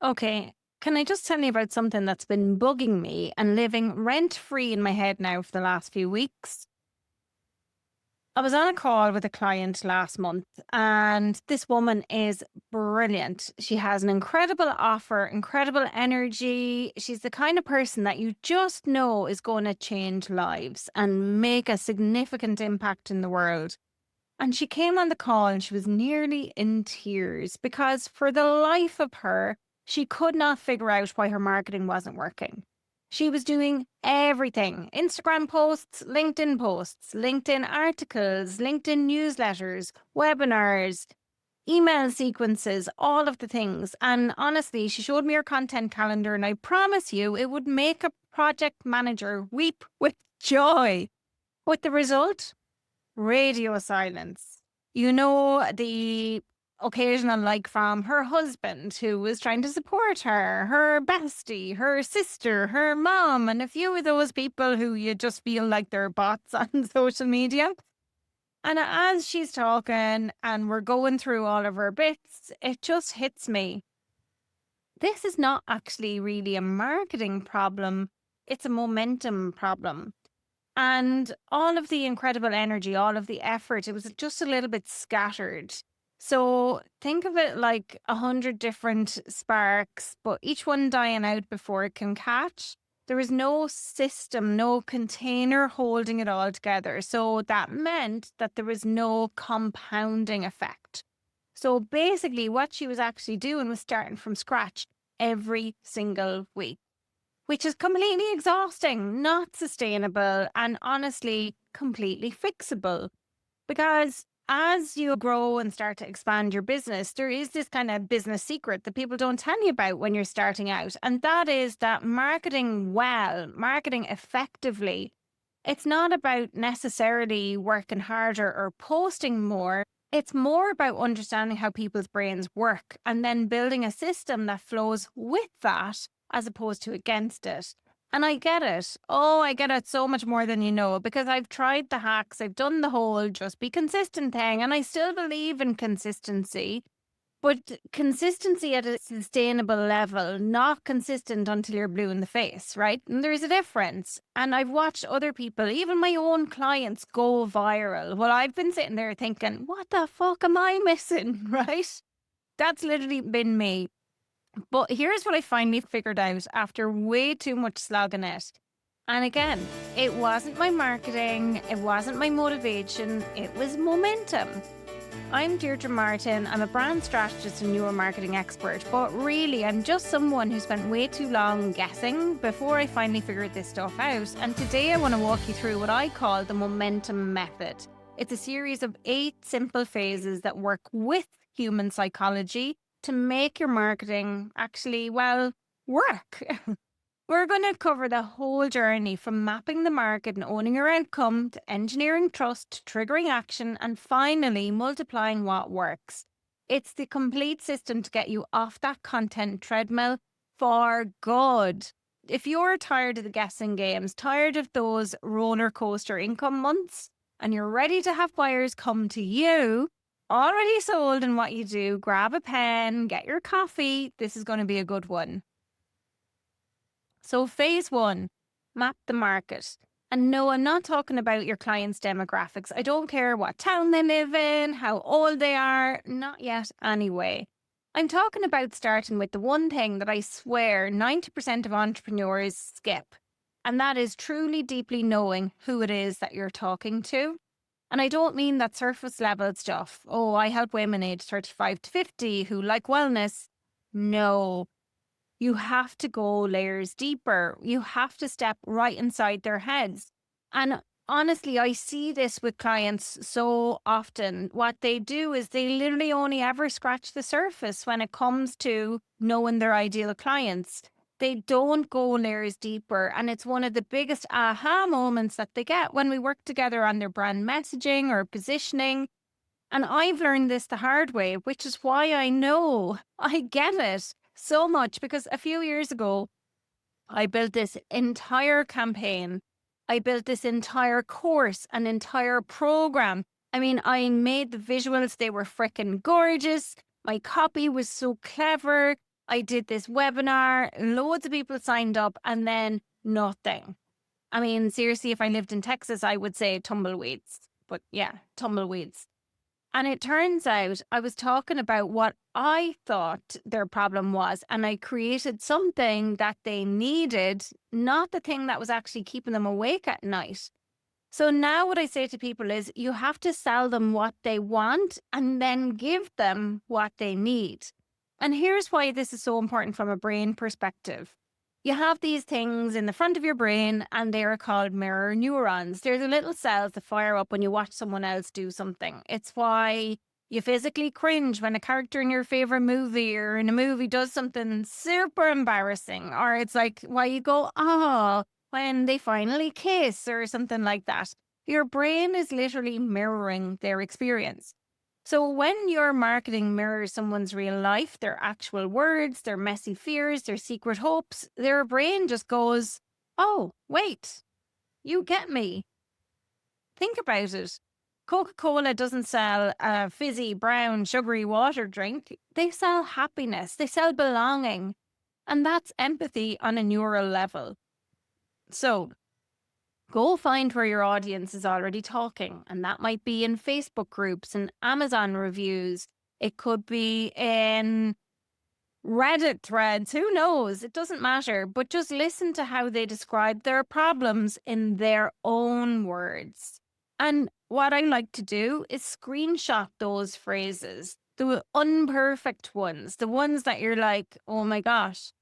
Okay. Can I just tell you about something that's been bugging me and living rent free in my head now for the last few weeks? I was on a call with a client last month, and this woman is brilliant. She has an incredible offer, incredible energy. She's the kind of person that you just know is going to change lives and make a significant impact in the world. And she came on the call and she was nearly in tears because, for the life of her, she could not figure out why her marketing wasn't working. She was doing everything: Instagram posts, LinkedIn articles, LinkedIn newsletters, webinars, email sequences, all of the things. And honestly, she showed me her content calendar, and I promise you, it would make a project manager weep with joy. With the result, radio silence. The occasional like from her husband who was trying to support her, her bestie, her sister, her mom, and a few of those people who you just feel like they're bots on social media. And as she's talking and we're going through all of her bits, it just hits me. This is not actually really a marketing problem, it's a momentum problem. And all of the incredible energy, all of the effort, it was just a little bit scattered. So think of it like 100 different sparks, but each one dying out before it can catch. There was no system, no container holding it all together. So that meant that there was no compounding effect. So basically, what she was actually doing was starting from scratch every single week, which is completely exhausting, not sustainable, and honestly, completely fixable. Because as you grow and start to expand your business, there is this kind of business secret that people don't tell you about when you're starting out. And that is that marketing well, marketing effectively, it's not about necessarily working harder or posting more. It's more about understanding how people's brains work and then building a system that flows with that as opposed to against it. And I get it. Oh, I get it so much more than you know, because I've tried the hacks, I've done the whole just be consistent thing, and I still believe in consistency. But consistency at a sustainable level, not consistent until you're blue in the face, right? And there's a difference. And I've watched other people, even my own clients, go viral. Well, I've been sitting there thinking, what the fuck am I missing, right? That's literally been me. But here's what I finally figured out after way too much slogging it. And again, it wasn't my marketing, it wasn't my motivation, it was momentum. I'm Deirdre Martin. I'm a brand strategist and neuromarketing expert, but really, I'm just someone who spent way too long guessing before I finally figured this stuff out. And today I want to walk you through what I call the momentum method. It's a series of 8 simple phases that work with human psychology to make your marketing actually, well, work. We're going to cover the whole journey from mapping the market and owning your outcome to engineering trust, triggering action, and finally multiplying what works. It's the complete system to get you off that content treadmill for good. If you're tired of the guessing games, tired of those roller coaster income months, and you're ready to have buyers come to you, already sold in what you do, grab a pen, get your coffee. This is going to be a good one. So phase 1, map the market. And no, I'm not talking about your clients' demographics. I don't care what town they live in, how old they are, not yet anyway. I'm talking about starting with the one thing that I swear 90% of entrepreneurs skip. And that is truly deeply knowing who it is that you're talking to. And I don't mean that surface level stuff. Oh, I help women aged 35 to 50 who like wellness. No, you have to go layers deeper. You have to step right inside their heads. And honestly, I see this with clients so often. What they do is they literally only ever scratch the surface when it comes to knowing their ideal clients. They don't go layers deeper. And it's one of the biggest aha moments that they get when we work together on their brand messaging or positioning. And I've learned this the hard way, which is why I know I get it so much, because a few years ago, I built this entire campaign. I built this entire course, an entire program. I mean, I made the visuals, they were freaking gorgeous. My copy was so clever. I did this webinar, loads of people signed up, and then nothing. I mean, seriously, if I lived in Texas, I would say tumbleweeds. But yeah, tumbleweeds. And it turns out I was talking about what I thought their problem was, and I created something that they needed, not the thing that was actually keeping them awake at night. So now what I say to people is you have to sell them what they want and then give them what they need. And here's why this is so important from a brain perspective. You have these things in the front of your brain and they are called mirror neurons. They're the little cells that fire up when you watch someone else do something. It's why you physically cringe when a character in your favorite movie or in a movie does something super embarrassing, or it's like why you go, oh, when they finally kiss or something like that. Your brain is literally mirroring their experience. So when your marketing mirrors someone's real life, their actual words, their messy fears, their secret hopes, their brain just goes, oh, wait, you get me. Think about it. Coca-Cola doesn't sell a fizzy, brown, sugary water drink. They sell happiness. They sell belonging. And that's empathy on a neural level. So go find where your audience is already talking. And that might be in Facebook groups and Amazon reviews. It could be in Reddit threads. Who knows? It doesn't matter. But just listen to how they describe their problems in their own words. And what I like to do is screenshot those phrases, the unperfect ones, the ones that you're like, oh my gosh.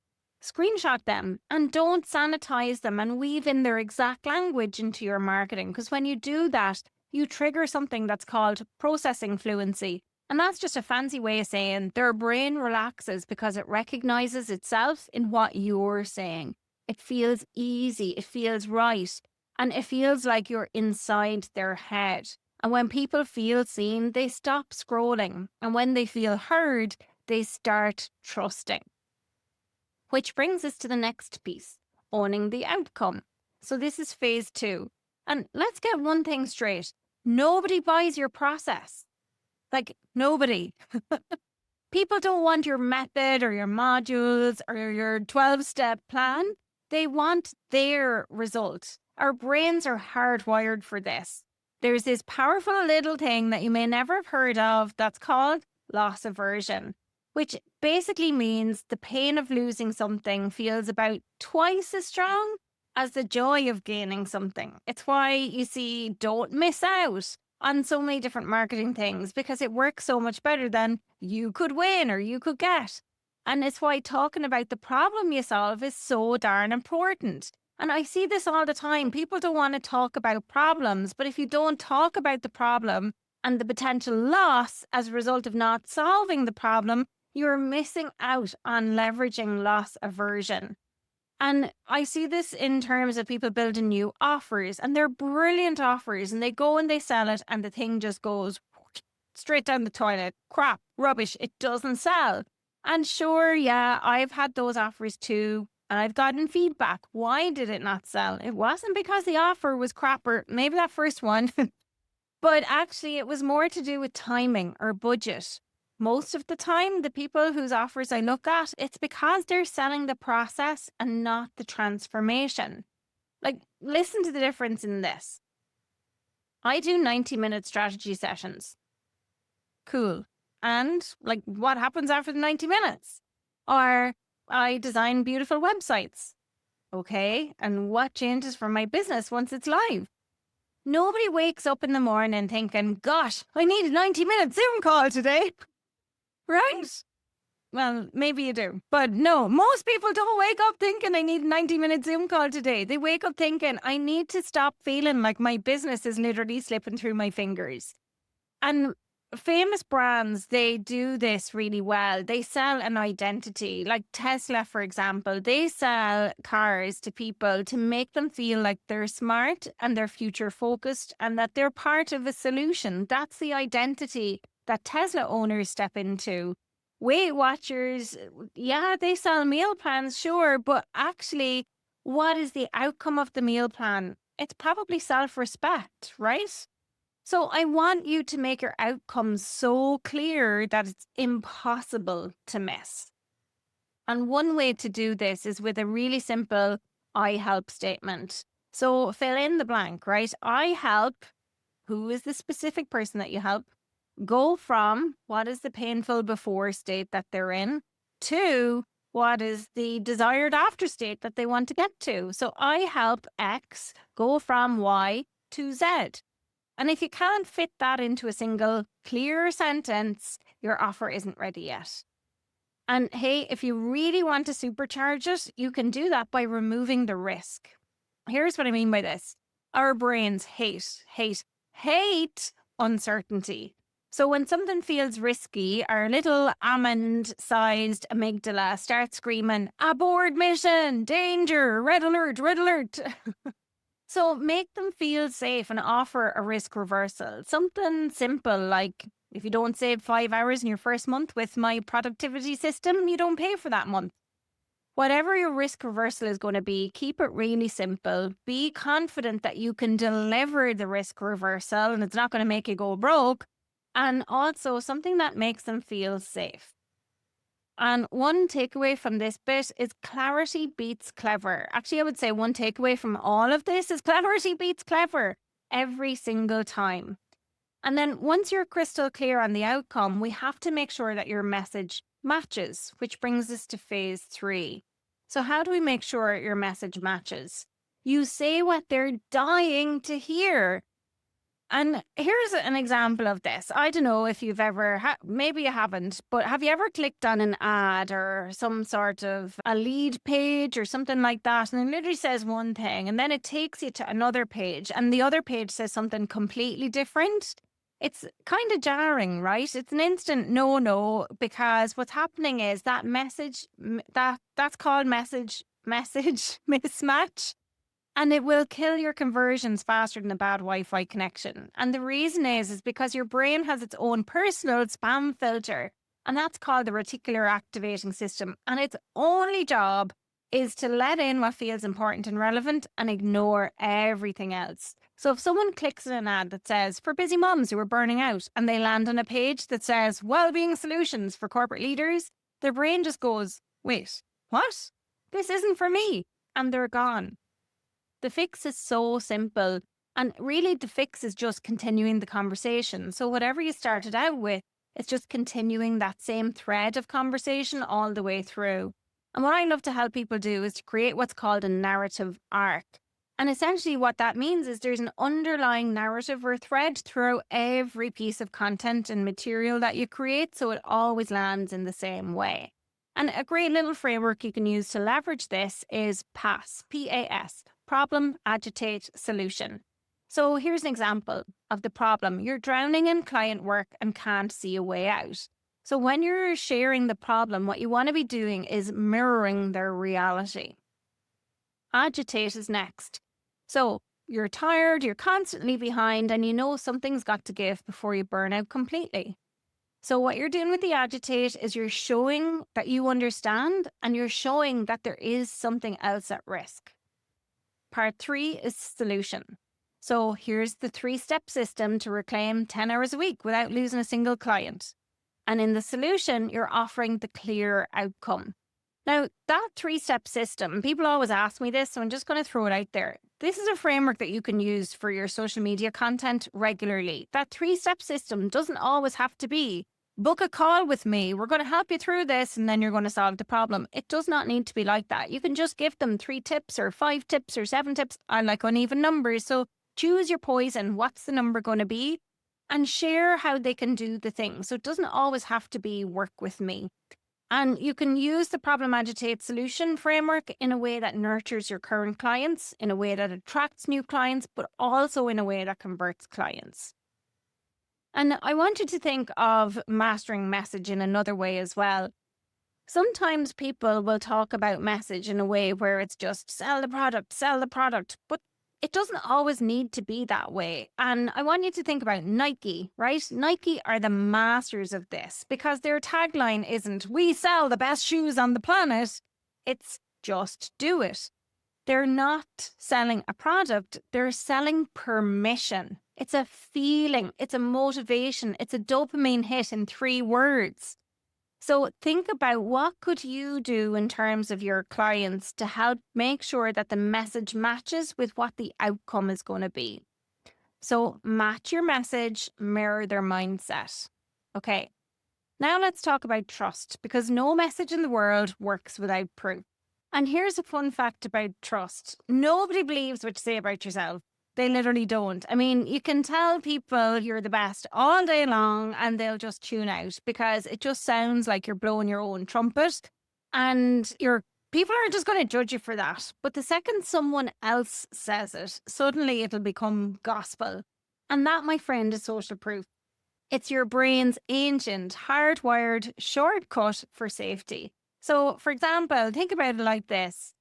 Screenshot them and don't sanitize them and weave in their exact language into your marketing. Because when you do that, you trigger something that's called processing fluency. And that's just a fancy way of saying their brain relaxes because it recognizes itself in what you're saying. It feels easy. It feels right. And it feels like you're inside their head. And when people feel seen, they stop scrolling. And when they feel heard, they start trusting. Which brings us to the next piece, owning the outcome. So this is phase 2. And let's get one thing straight. Nobody buys your process. Like, nobody. People don't want your method or your modules or your 12-step plan. They want their result. Our brains are hardwired for this. There's this powerful little thing that you may never have heard of that's called loss aversion, which basically means the pain of losing something feels about twice as strong as the joy of gaining something. It's why you see, don't miss out on so many different marketing things because it works so much better than you could win or you could get. And it's why talking about the problem you solve is so darn important. And I see this all the time. People don't want to talk about problems, but if you don't talk about the problem and the potential loss as a result of not solving the problem, you're missing out on leveraging loss aversion. And I see this in terms of people building new offers, and they're brilliant offers, and they go and they sell it, and the thing just goes straight down the toilet. Crap, rubbish, it doesn't sell. And sure, yeah, I've had those offers too, and I've gotten feedback. Why did it not sell? It wasn't because the offer was crap, or maybe that first one, but actually it was more to do with timing or budget. Most of the time, the people whose offers I look at, it's because they're selling the process and not the transformation. Like, listen to the difference in this. I do 90-minute strategy sessions. Cool. And, like, what happens after the 90 minutes? Or I design beautiful websites. Okay. And what changes for my business once it's live? Nobody wakes up in the morning thinking, gosh, I need a 90-minute Zoom call today. Right? Well, maybe you do. But no, most people don't wake up thinking I need a 90-minute Zoom call today. They wake up thinking I need to stop feeling like my business is literally slipping through my fingers. And famous brands, they do this really well. They sell an identity. Like Tesla, for example, they sell cars to people to make them feel like they're smart and they're future focused and that they're part of a solution. That's the identity that Tesla owners step into. Weight Watchers, yeah, they sell meal plans, sure, but actually, what is the outcome of the meal plan? It's probably self-respect, right? So I want you to make your outcomes so clear that it's impossible to miss. And one way to do this is with a really simple I help statement. So fill in the blank, right? I help, who is the specific person that you help, go from what is the painful before state that they're in to what is the desired after state that they want to get to. So I help X go from Y to Z. And if you can't fit that into a single clear sentence, your offer isn't ready yet. And hey, if you really want to supercharge it, you can do that by removing the risk. Here's what I mean by this. Our brains hate uncertainty. So when something feels risky, our little almond-sized amygdala starts screaming, abort mission, danger, red alert, red alert. So make them feel safe and offer a risk reversal. Something simple like, if you don't save 5 hours in your first month with my productivity system, you don't pay for that month. Whatever your risk reversal is going to be, keep it really simple. Be confident that you can deliver the risk reversal and it's not going to make you go broke. And also something that makes them feel safe. And one takeaway from this bit is clarity beats clever. Actually, I would say one takeaway from all of this is clarity beats clever every single time. And then once you're crystal clear on the outcome, we have to make sure that your message matches, which brings us to phase 3. So how do we make sure your message matches? You say what they're dying to hear. And here's an example of this. I don't know if you've ever, maybe you haven't, but have you ever clicked on an ad or some sort of a lead page or something like that? And it literally says one thing and then it takes you to another page and the other page says something completely different. It's kind of jarring, right? It's an instant no, because what's happening is that message, that's called message mismatch. And it will kill your conversions faster than a bad Wi-Fi connection. And the reason is because your brain has its own personal spam filter. And that's called the reticular activating system. And its only job is to let in what feels important and relevant and ignore everything else. So if someone clicks on an ad that says, for busy moms who are burning out, and they land on a page that says, well-being solutions for corporate leaders, their brain just goes, wait, what? This isn't for me. And they're gone. The fix is so simple. And really, the fix is just continuing the conversation. So whatever you started out with, it's just continuing that same thread of conversation all the way through. And what I love to help people do is to create what's called a narrative arc. And essentially what that means is there's an underlying narrative or thread through every piece of content and material that you create, so it always lands in the same way. And a great little framework you can use to leverage this is PAS, P-A-S, problem, agitate, solution. So here's an example of the problem. You're drowning in client work and can't see a way out. So when you're sharing the problem, what you want to be doing is mirroring their reality. Agitate is next. So you're tired, you're constantly behind, and you know something's got to give before you burn out completely. So what you're doing with the agitate is you're showing that you understand and you're showing that there is something else at risk. Part 3 is solution. So here's the 3-step system to reclaim 10 hours a week without losing a single client. And in the solution, you're offering the clear outcome. Now, that 3-step system, people always ask me this, so I'm just going to throw it out there. This is a framework that you can use for your social media content regularly. That 3-step system doesn't always have to be book a call with me. We're going to help you through this and then you're going to solve the problem. It does not need to be like that. You can just give them 3 tips or 5 tips or 7 tips. I like uneven numbers. So choose your poison. What's the number going to be? And share how they can do the thing. So it doesn't always have to be work with me. And you can use the problem agitate solution framework in a way that nurtures your current clients, in a way that attracts new clients, but also in a way that converts clients. And I want you to think of mastering message in another way as well. Sometimes people will talk about message in a way where it's just sell the product, but it doesn't always need to be that way. And I want you to think about Nike, right? Nike are the masters of this because their tagline isn't, we sell the best shoes on the planet. It's just do it. They're not selling a product, they're selling permission. It's a feeling, it's a motivation, it's a dopamine hit in 3 words. So think about what could you do in terms of your clients to help make sure that the message matches with what the outcome is going to be. So match your message, mirror their mindset. Okay. Now let's talk about trust, because no message in the world works without proof. And here's a fun fact about trust. Nobody believes what you say about yourself. They literally don't. I mean, you can tell people you're the best all day long and they'll just tune out because it just sounds like you're blowing your own trumpet, and your people are just going to judge you for that. But the second someone else says it, suddenly it'll become gospel. And that, my friend, is social proof. It's your brain's ancient, hardwired shortcut for safety. So, for example, think about it like this.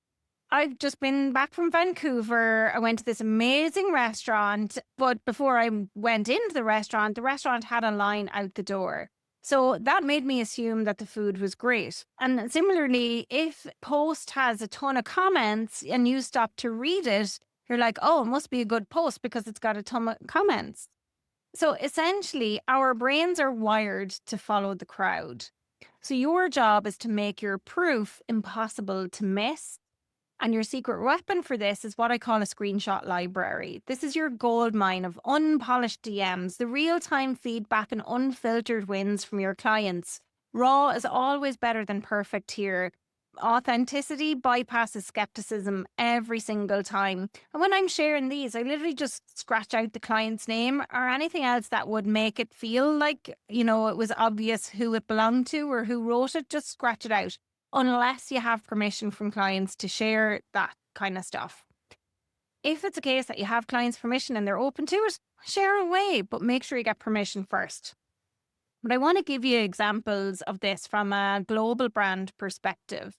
I've just been back from Vancouver. I went to this amazing restaurant, but before I went into the restaurant had a line out the door. So that made me assume that the food was great. And similarly, if post has a ton of comments and you stop to read it, you're like, oh, it must be a good post because it's got a ton of comments. So essentially, our brains are wired to follow the crowd. So your job is to make your proof impossible to miss. And your secret weapon for this is what I call a screenshot library. This is your gold mine of unpolished DMs, the real-time feedback and unfiltered wins from your clients. Raw is always better than perfect here. Authenticity bypasses skepticism every single time. And when I'm sharing these, I literally just scratch out the client's name or anything else that would make it feel like, it was obvious who it belonged to or who wrote it. Just scratch it out, unless you have permission from clients to share that kind of stuff. If it's a case that you have clients' permission and they're open to it, share away, but make sure you get permission first. But I want to give you examples of this from a global brand perspective.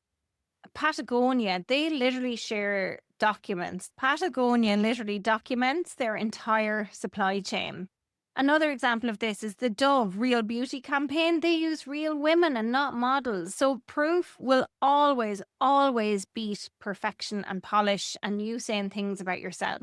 Patagonia, they literally share documents. Patagonia literally documents their entire supply chain. Another example of this is the Dove Real Beauty campaign. They use real women and not models. So proof will always, always beat perfection and polish and you saying things about yourself.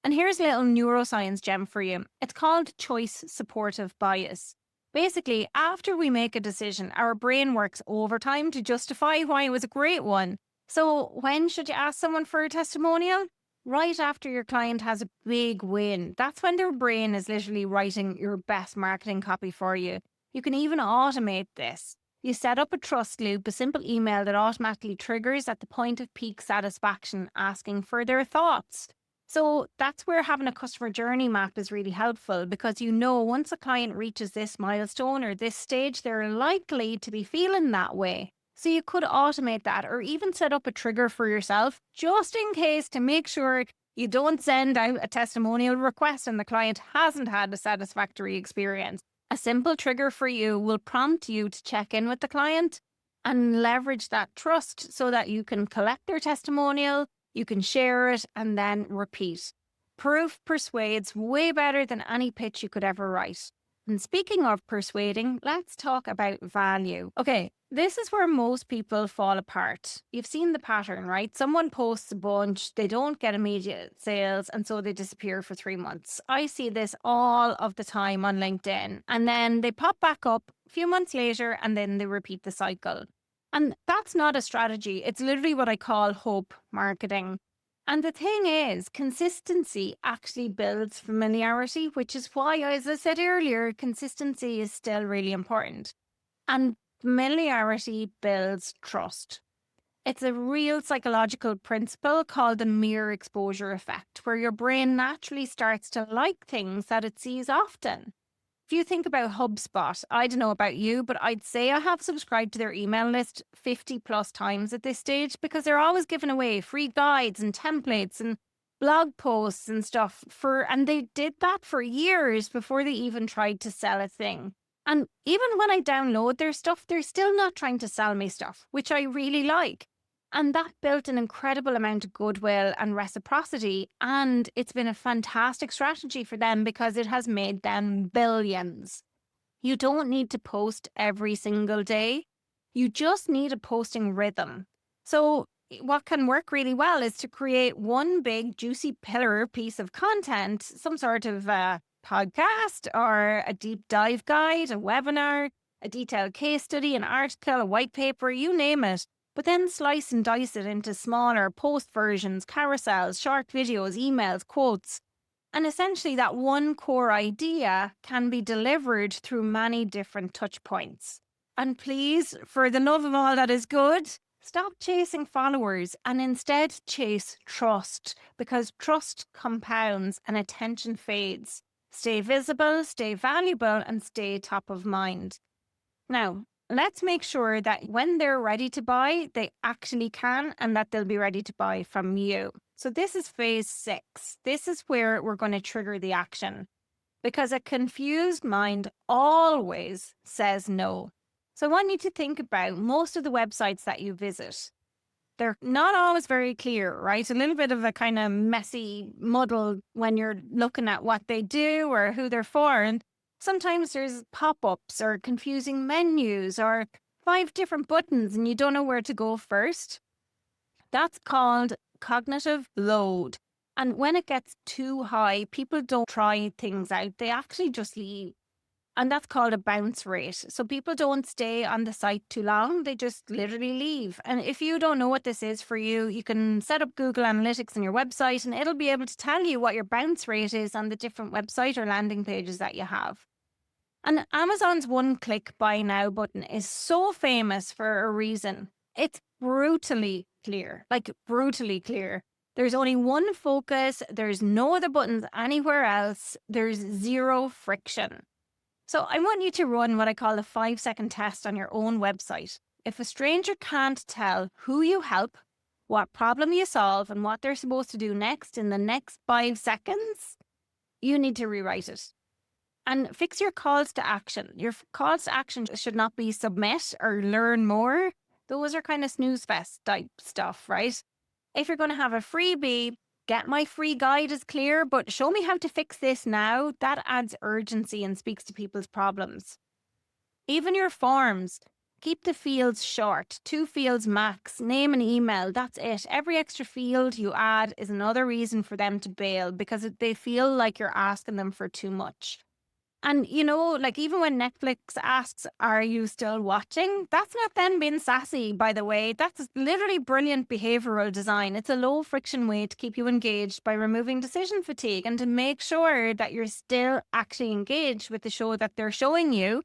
And here's a little neuroscience gem for you. It's called choice supportive bias. Basically, after we make a decision, our brain works overtime to justify why it was a great one. So when should you ask someone for a testimonial? Right after your client has a big win. That's when their brain is literally writing your best marketing copy for you. You can even automate this. You set up a trust loop, a simple email that automatically triggers at the point of peak satisfaction, asking for their thoughts. So that's where having a customer journey map is really helpful, because once a client reaches this milestone or this stage, they're likely to be feeling that way. So you could automate that or even set up a trigger for yourself just in case, to make sure you don't send out a testimonial request and the client hasn't had a satisfactory experience. A simple trigger for you will prompt you to check in with the client and leverage that trust so that you can collect their testimonial, you can share it, and then repeat. Proof persuades way better than any pitch you could ever write. And speaking of persuading, let's talk about value. Okay, this is where most people fall apart. You've seen the pattern, right? Someone posts a bunch, they don't get immediate sales, and so they disappear for 3 months. I see this all of the time on LinkedIn. And then they pop back up a few months later, and then they repeat the cycle. And that's not a strategy. It's literally what I call hope marketing. And the thing is, consistency actually builds familiarity, which is why, as I said earlier, consistency is still really important. And familiarity builds trust. It's a real psychological principle called the mere exposure effect, where your brain naturally starts to like things that it sees often. If you think about HubSpot, I don't know about you, but I'd say I have subscribed to their email list 50 plus times at this stage, because they're always giving away free guides and templates and blog posts and stuff and they did that for years before they even tried to sell a thing. And even when I download their stuff, they're still not trying to sell me stuff, which I really like. And that built an incredible amount of goodwill and reciprocity. And it's been a fantastic strategy for them because it has made them billions. You don't need to post every single day. You just need a posting rhythm. So what can work really well is to create one big juicy pillar piece of content, some sort of podcast or a deep dive guide, a webinar, a detailed case study, an article, a white paper, you name it. But then slice and dice it into smaller post versions, carousels, short videos, emails, quotes. And essentially, that one core idea can be delivered through many different touch points. And please, for the love of all that is good, stop chasing followers and instead chase trust, because trust compounds and attention fades. Stay visible, stay valuable, and stay top of mind. Now, let's make sure that when they're ready to buy, they actually can, and that they'll be ready to buy from you. So this is phase 6. This is where we're going to trigger the action, because a confused mind always says no. So I want you to think about most of the websites that you visit. They're not always very clear, right? A little bit of a kind of messy muddle when you're looking at what they do or who they're for. And sometimes there's pop-ups or confusing menus or 5 different buttons and you don't know where to go first. That's called cognitive load. And when it gets too high, people don't try things out. They actually just leave. And that's called a bounce rate. So people don't stay on the site too long. They just literally leave. And if you don't know what this is for you, you can set up Google Analytics on your website and it'll be able to tell you what your bounce rate is on the different website or landing pages that you have. And Amazon's one-click buy now button is so famous for a reason. It's brutally clear, like brutally clear. There's only one focus. There's no other buttons anywhere else. There's zero friction. So I want you to run what I call a 5-second test on your own website. If a stranger can't tell who you help, what problem you solve, and what they're supposed to do next in the next 5 seconds, you need to rewrite it. And fix your calls to action. Your calls to action should not be submit or learn more. Those are kind of snooze fest type stuff, right? If you're going to have a freebie, get my free guide is clear, but show me how to fix this now. That adds urgency and speaks to people's problems. Even your forms, keep the fields short, 2 fields max, name and email, that's it. Every extra field you add is another reason for them to bail because they feel like you're asking them for too much. And, you know, like even when Netflix asks, are you still watching? That's not them being sassy, by the way. That's literally brilliant behavioral design. It's a low friction way to keep you engaged by removing decision fatigue and to make sure that you're still actually engaged with the show that they're showing you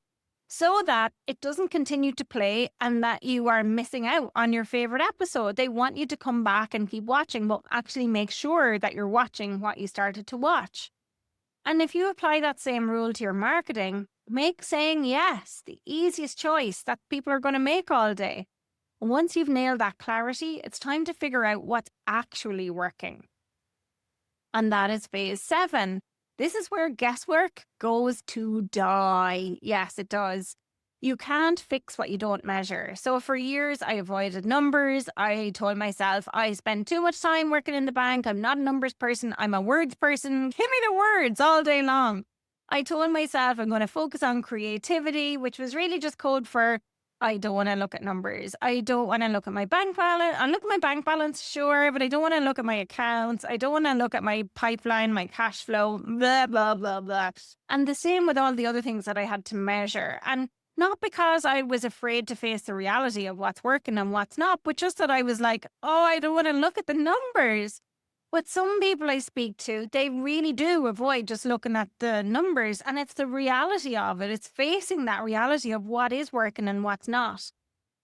so that it doesn't continue to play and that you are missing out on your favorite episode. They want you to come back and keep watching, but actually make sure that you're watching what you started to watch. And if you apply that same rule to your marketing, make saying yes the easiest choice that people are going to make all day. Once you've nailed that clarity, it's time to figure out what's actually working. And that is phase 7. This is where guesswork goes to die. Yes, it does. You can't fix what you don't measure. So for years, I avoided numbers. I told myself I spend too much time working in the bank. I'm not a numbers person. I'm a words person. Give me the words all day long. I told myself I'm going to focus on creativity, which was really just code for I don't want to look at numbers. I don't want to look at my bank balance. I'll look at my bank balance, sure, but I don't want to look at my accounts. I don't want to look at my pipeline, my cash flow, blah, blah, blah, blah. And the same with all the other things that I had to measure. And not because I was afraid to face the reality of what's working and what's not, but just that I was like, oh, I don't want to look at the numbers. But some people I speak to, they really do avoid just looking at the numbers. And it's the reality of it. It's facing that reality of what is working and what's not.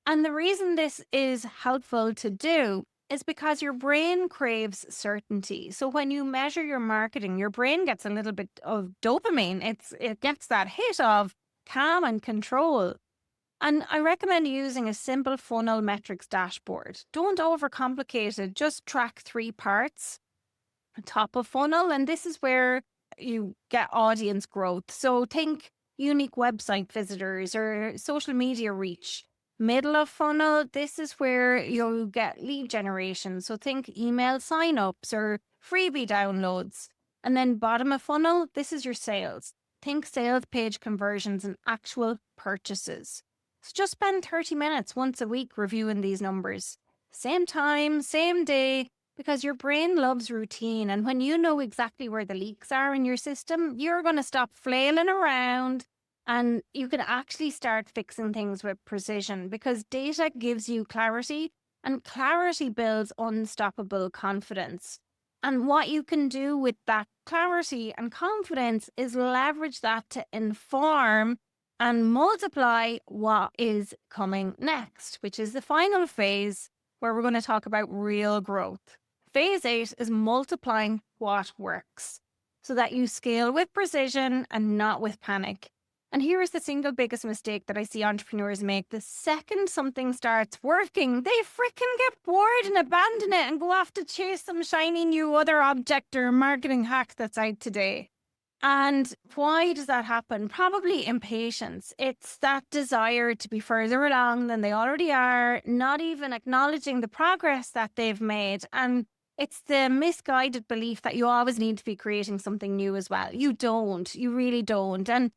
And the reason this is helpful to do is because your brain craves certainty. So when you measure your marketing, your brain gets a little bit of dopamine. It gets that hit of calm and control. And I recommend using a simple funnel metrics dashboard. Don't overcomplicate it. Just track 3 parts. Top of funnel, and this is where you get audience growth. So think unique website visitors or social media reach. Middle of funnel, this is where you'll get lead generation. So think email signups or freebie downloads. And then bottom of funnel, this is your sales. Think sales page conversions and actual purchases. So just spend 30 minutes once a week reviewing these numbers. Same time, same day, because your brain loves routine. And when you know exactly where the leaks are in your system, you're going to stop flailing around And you can actually start fixing things with precision because data gives you clarity, and clarity builds unstoppable confidence. And what you can do with that clarity and confidence is leverage that to inform and multiply what is coming next, which is the final phase where we're going to talk about real growth. Phase 8 is multiplying what works so that you scale with precision and not with panic. And here is the single biggest mistake that I see entrepreneurs make. The second something starts working, they freaking get bored and abandon it and go off to chase some shiny new other object or marketing hack that's out today. And why does that happen? Probably impatience. It's that desire to be further along than they already are, not even acknowledging the progress that they've made. And it's the misguided belief that you always need to be creating something new as well. You don't. You really don't. And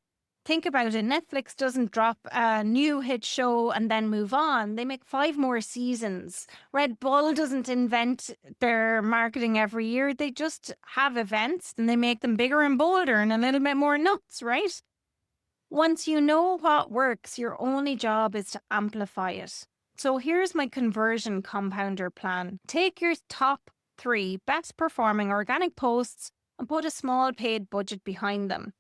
think about it. Netflix doesn't drop a new hit show and then move on. They make 5 more seasons. Red Bull doesn't invent their marketing every year. They just have events and they make them bigger and bolder and a little bit more nuts, right? Once you know what works, your only job is to amplify it. So here's my conversion compounder plan. Take your top 3 best performing organic posts and put a small paid budget behind them.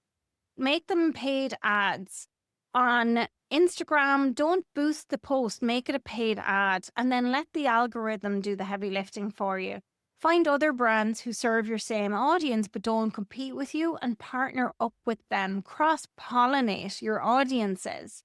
Make them paid ads. On Instagram, don't boost the post, make it a paid ad, and then let the algorithm do the heavy lifting for you. Find other brands who serve your same audience but don't compete with you and partner up with them. Cross-pollinate your audiences.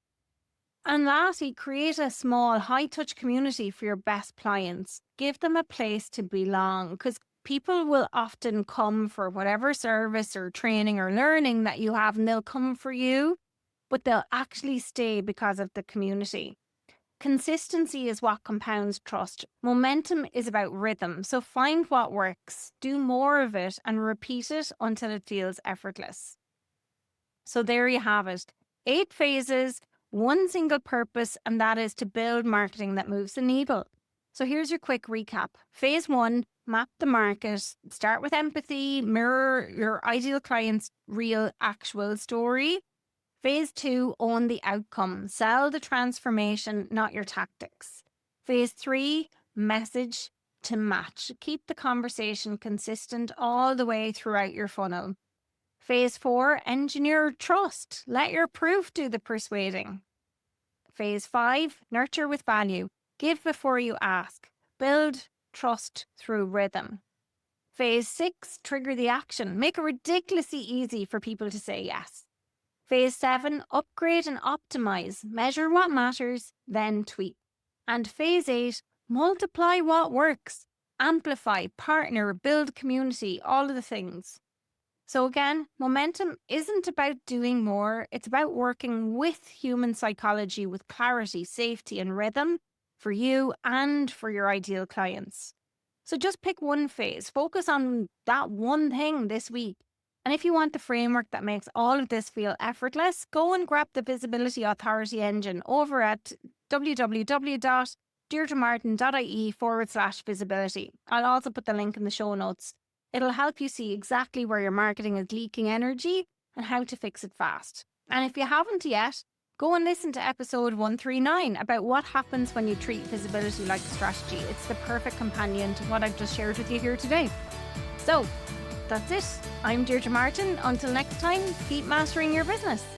And lastly, create a small high-touch community for your best clients. Give them a place to belong because people will often come for whatever service or training or learning that you have, and they'll come for you, but they'll actually stay because of the community. Consistency is what compounds trust. Momentum is about rhythm. So find what works, do more of it, and repeat it until it feels effortless. So there you have it. 8 phases, 1 single purpose, and that is to build marketing that moves the needle. So here's your quick recap. Phase 1, map the market. Start with empathy, mirror your ideal client's real, actual story. Phase 2, own the outcome. Sell the transformation, not your tactics. Phase 3, message to match. Keep the conversation consistent all the way throughout your funnel. Phase 4, engineer trust. Let your proof do the persuading. Phase 5, nurture with value. Give before you ask. Build trust through rhythm. Phase 6, trigger the action. Make it ridiculously easy for people to say yes. Phase 7, upgrade and optimize. Measure what matters, then tweak. And phase 8, multiply what works. Amplify, partner, build community, all of the things. So again, momentum isn't about doing more. It's about working with human psychology with clarity, safety, and rhythm for you and for your ideal clients. So just pick one phase, focus on that one thing this week. And if you want the framework that makes all of this feel effortless, go and grab the Visibility Authority engine over at www.deirdremartin.ie/visibility. I'll also put the link in the show notes. It'll help you see exactly where your marketing is leaking energy and how to fix it fast. And if you haven't yet, go and listen to episode 139 about what happens when you treat visibility like a strategy. It's the perfect companion to what I've just shared with you here today. So, that's it. I'm Deirdre Martin. Until next time, keep mastering your business.